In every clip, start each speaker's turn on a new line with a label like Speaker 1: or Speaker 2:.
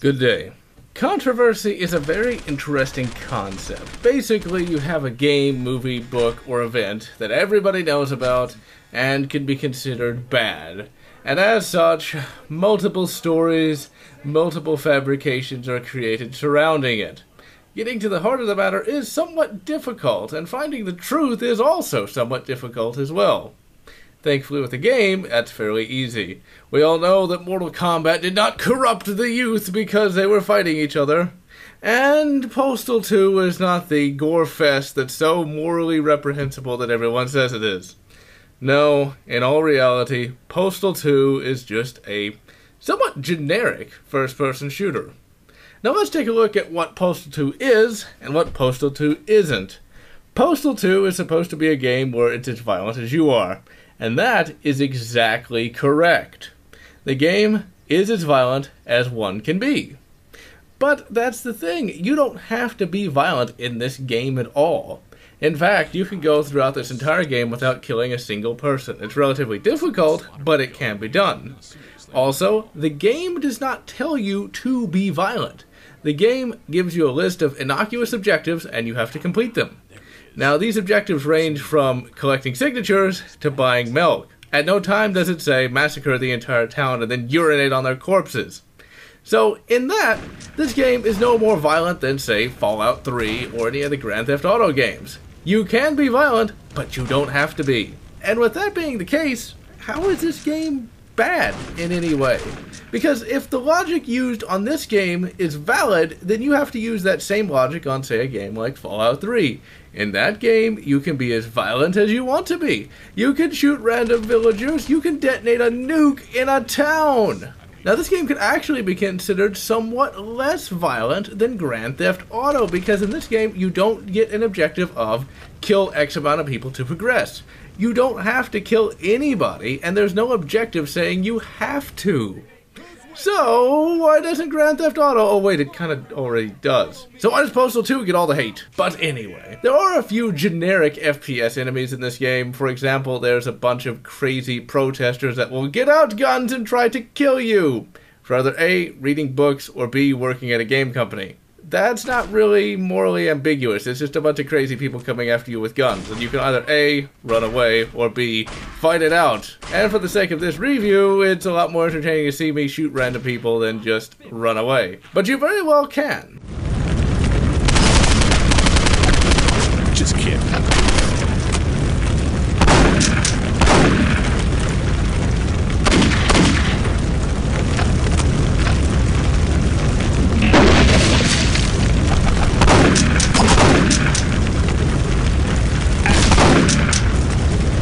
Speaker 1: Good day. Controversy is a very interesting concept. Basically, you have a game, movie, book, or event that everybody knows about and can be considered bad. And as such, multiple stories, multiple fabrications are created surrounding it. Getting to the heart of the matter is somewhat difficult, and finding the truth is also somewhat difficult as well. Thankfully with the game, that's fairly easy. We all know that Mortal Kombat did not corrupt the youth because they were fighting each other. And Postal 2 is not the gore fest that's so morally reprehensible that everyone says it is. No, in all reality, Postal 2 is just a somewhat generic first-person shooter. Now let's take a look at what Postal 2 is and what Postal 2 isn't. Postal 2 is supposed to be a game where it's as violent as you are. And that is exactly correct. The game is as violent as one can be. But that's the thing, you don't have to be violent in this game at all. In fact, you can go throughout this entire game without killing a single person. It's relatively difficult, but it can be done. Also, the game does not tell you to be violent. The game gives you a list of innocuous objectives and you have to complete them. Now, these objectives range from collecting signatures to buying milk. At no time does it say massacre the entire town and then urinate on their corpses. So, in that, this game is no more violent than, say, Fallout 3 or any of the Grand Theft Auto games. You can be violent, but you don't have to be. And with that being the case, how is this game bad in any way? Because if the logic used on this game is valid, then you have to use that same logic on, say, a game like Fallout 3. In that game, you can be as violent as you want to be. You can shoot random villagers, you can detonate a nuke in a town. Now this game could actually be considered somewhat less violent than Grand Theft Auto, because in this game you don't get an objective of kill X amount of people to progress. You don't have to kill anybody, and there's no objective saying you have to. So, why doesn't Grand Theft Auto... Oh wait, it kind of already does. So why does Postal 2 get all the hate? But anyway, there are a few generic FPS enemies in this game. For example, there's a bunch of crazy protesters that will get out guns and try to kill you. For either A, reading books, or B, working at a game company. That's not really morally ambiguous. It's just a bunch of crazy people coming after you with guns. And you can either A, run away, or B, fight it out. And for the sake of this review, it's a lot more entertaining to see me shoot random people than just run away. But you very well can.
Speaker 2: Just kidding.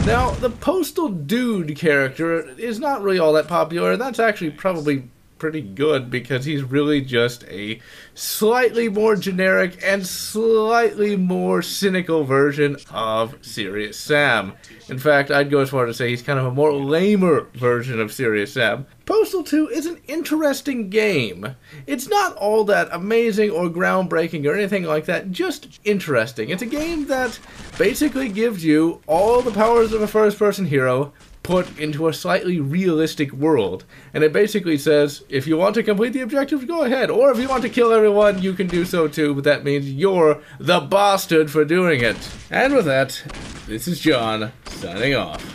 Speaker 1: Now, the Postal Dude character is not really all that popular, and that's actually probably pretty good because he's really just a slightly more generic and slightly more cynical version of Serious Sam. In fact, I'd go as far to say he's kind of a more lamer version of Serious Sam. Postal 2 is an interesting game. It's not all that amazing or groundbreaking or anything like that, just interesting. It's a game that basically gives you all the powers of a first-person hero put into a slightly realistic world. And it basically says, if you want to complete the objectives, go ahead. Or if you want to kill everyone, you can do so too, but that means you're the bastard for doing it. And with that, this is John, signing off.